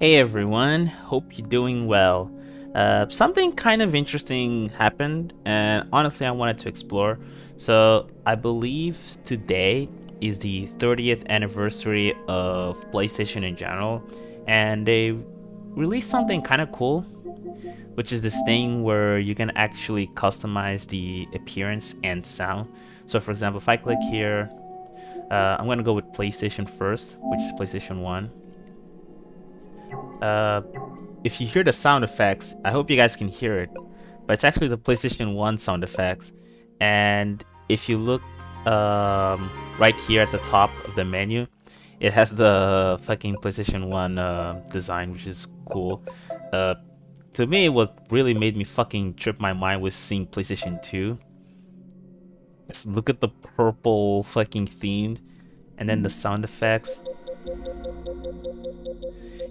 Hey everyone, hope you're doing well. Something kind of interesting happened, and honestly, I wanted to explore. So, I believe today is the 30th anniversary of PlayStation in general, and they released something kind of cool, which is this thing where you can actually customize the appearance and sound. So, for example, if I click here, I'm gonna go with PlayStation first, which is PlayStation 1. Uh, if you hear the sound effects, I hope you guys can hear it, but it's actually the PlayStation 1 sound effects. And if you look right here at the top of the menu, it has the fucking PlayStation 1 design, which is cool. Uh, to me, what really made me fucking trip my mind was seeing PlayStation 2. Just look at the purple fucking theme, and then the sound effects.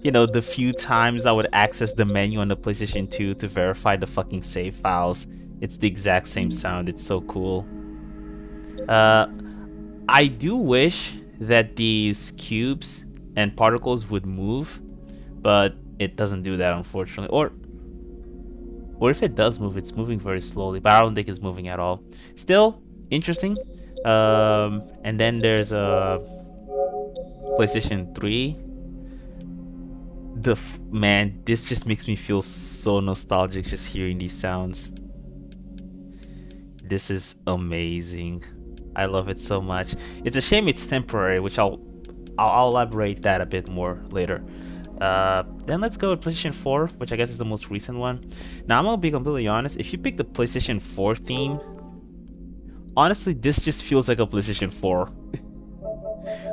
The few times I would access the menu on the PlayStation 2 to verify the fucking save files, it's the exact same sound. It's so cool. Uh, I do wish that these cubes and particles would move, but it doesn't do that, unfortunately. Or if it does move, it's moving very slowly, but I don't think it's moving at all. Still, interesting. And then there's a PlayStation 3. Man, this just makes me feel so nostalgic just hearing these sounds. This is amazing. I love it so much. It's a shame it's temporary, which I'll elaborate that a bit more later. Then let's go with PlayStation 4, which I guess is the most recent one. Now I'm gonna be completely honest. If you pick the PlayStation 4 theme, honestly, this just feels like a PlayStation 4.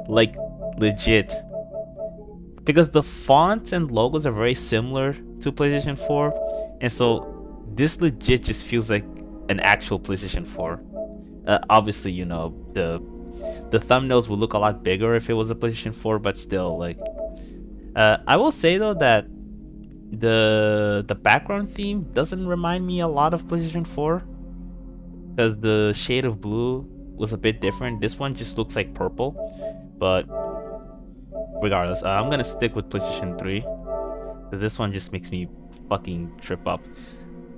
Like legit. Because the fonts and logos are very similar to PlayStation 4, and so this legit just feels like an actual PlayStation 4. Obviously, the thumbnails would look a lot bigger if it was a PlayStation 4, but still, like, I will say though that the background theme doesn't remind me a lot of PlayStation 4, because the shade of blue was a bit different. This one just looks like purple, but regardless, I'm gonna stick with PlayStation 3 because this one just makes me fucking trip up.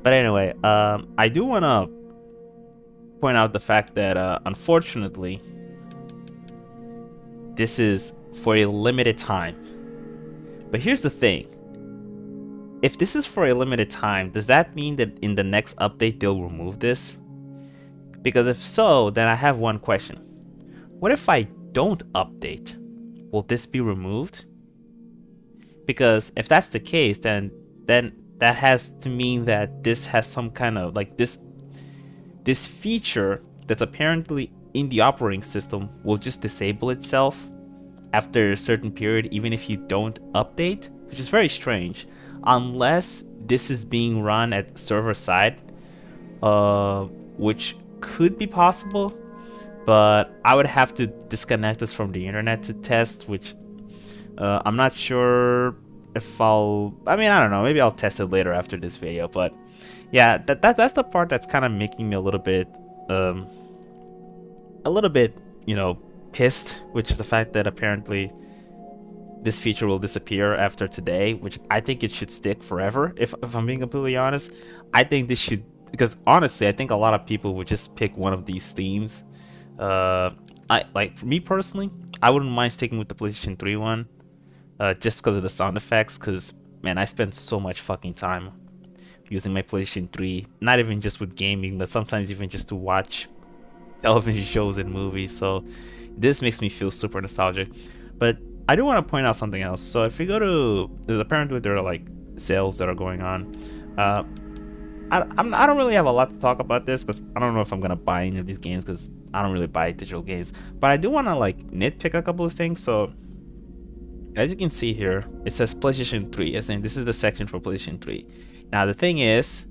But anyway, I do wanna point out the fact that unfortunately, this is for a limited time. But here's the thing: if this is for a limited time, does that mean that in the next update they'll remove this? Because if so, then I have one question: what if I don't update? Will this be removed? Because if that's the case, then that has to mean that this has some kind of like this feature that's apparently in the operating system will just disable itself after a certain period, even if you don't update, which is very strange, unless this is being run at server side, which could be possible, but I would have to disconnect this from the internet to test, which I'm not sure if I mean, I don't know. Maybe I'll test it later after this video. But yeah, that's the part that's kind of making me a little bit, pissed, which is the fact that apparently this feature will disappear after today, which I think it should stick forever. If I'm being completely honest, I think this should, because honestly, I think a lot of people would just pick one of these themes. I like, for me personally, I wouldn't mind sticking with the PlayStation 3 one, just because of the sound effects. Because man, I spend so much fucking time using my PlayStation 3, not even just with gaming, but sometimes even just to watch television shows and movies. So this makes me feel super nostalgic. But I do want to point out something else. So if you go to, apparently there are like sales that are going on. I don't really have a lot to talk about this because I don't know if I'm gonna buy any of these games because I don't really buy digital games. But I do want to like nitpick a couple of things. So as you can see here, it says PlayStation 3, as in this is the section for PlayStation 3. Now the thing is,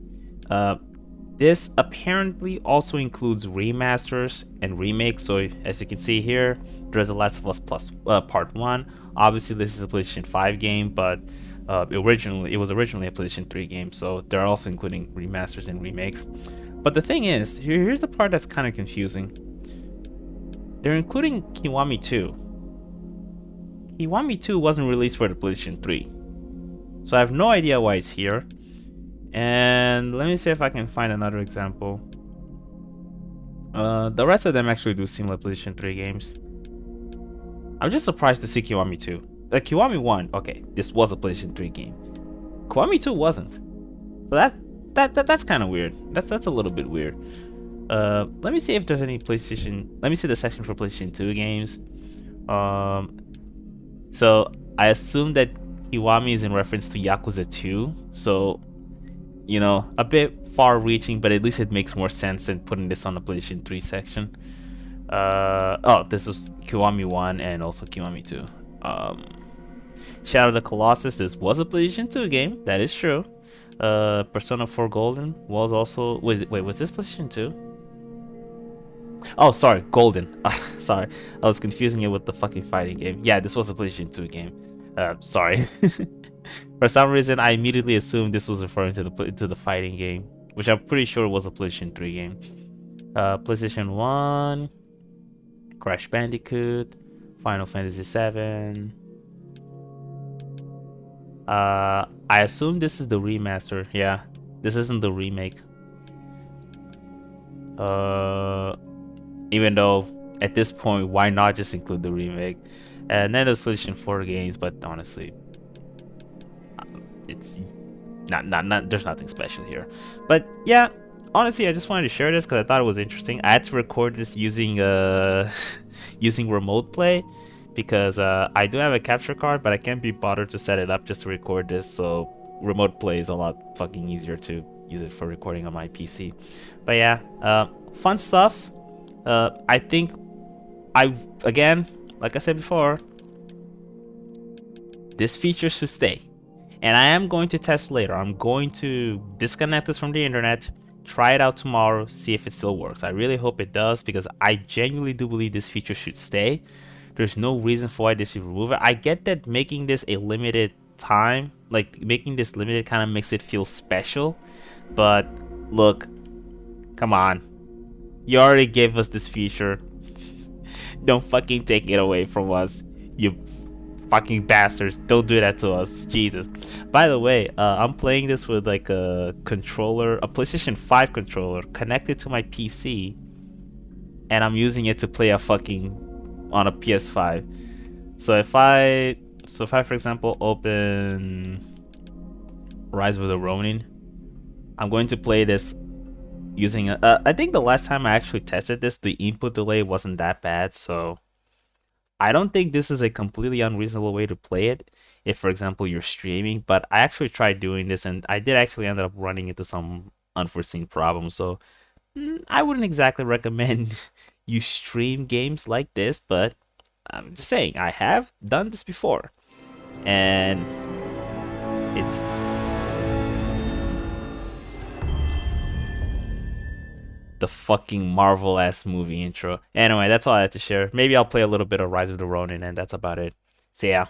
this apparently also includes remasters and remakes. So as you can see here, there's The Last of Us Plus Part 1. Obviously this is a PlayStation 5 game, but it was originally a PlayStation 3 game, so they're also including remasters and remakes. But the thing is, here's the part that's kind of confusing. They're including Kiwami 2. Kiwami 2 wasn't released for the PlayStation 3. So I have no idea why it's here. And let me see if I can find another example. The rest of them actually do similar PlayStation 3 games. I'm just surprised to see Kiwami 2. Like Kiwami 1, okay, this was a PlayStation 3 game. Kiwami 2 wasn't. So that's kind of weird. That's a little bit weird. Let me see if there's any PlayStation. Let me see the section for PlayStation 2 games. So I assume that Kiwami is in reference to Yakuza 2. So, you know, a bit far-reaching, but at least it makes more sense than putting this on the PlayStation 3 section. Oh, this was Kiwami 1 and also Kiwami 2. Shadow of the Colossus, this was a PlayStation 2 game, that is true. Persona 4 Golden was also... Wait, was this PlayStation 2? Oh, sorry, Golden. Sorry, I was confusing it with the fucking fighting game. Yeah, this was a PlayStation 2 game. Sorry. For some reason, I immediately assumed this was referring to the fighting game, which I'm pretty sure was a PlayStation 3 game. PlayStation 1, Crash Bandicoot, Final Fantasy 7. I assume this is the remaster. Yeah, this isn't the remake. Even though at this point, why not just include the remake? And then there's PlayStation 4 games, but honestly, it's not there's nothing special here. But yeah, honestly, I just wanted to share this because I thought it was interesting. I had to record this using using remote play because I do have a capture card, but I can't be bothered to set it up just to record this. So remote play is a lot fucking easier to use it for recording on my PC. But yeah, fun stuff. I think again, like I said before, this feature should stay. And I am going to test later. I'm going to disconnect this from the internet, try it out tomorrow, see if it still works. I really hope it does because I genuinely do believe this feature should stay. There's no reason for why they should remove it. I get that making this a limited time, like making this limited kind of makes it feel special. But look, come on. You already gave us this feature. Don't fucking take it away from us, you fucking bastards. Don't do that to us. Jesus. By the way, I'm playing this with like a controller, a PlayStation 5 controller connected to my PC, and I'm using it to play a fucking on a PS5. So if I for example open Rise of the Ronin, I'm going to play this using I think the last time I actually tested this, the input delay wasn't that bad, so I don't think this is a completely unreasonable way to play it if, for example, you're streaming. But I actually tried doing this and I did actually end up running into some unforeseen problems. So I wouldn't exactly recommend you stream games like this, but I'm just saying I have done this before. And it's the fucking Marvel ass movie intro. Anyway, that's all I had to share. Maybe I'll play a little bit of Rise of the Ronin, and that's about it. See ya.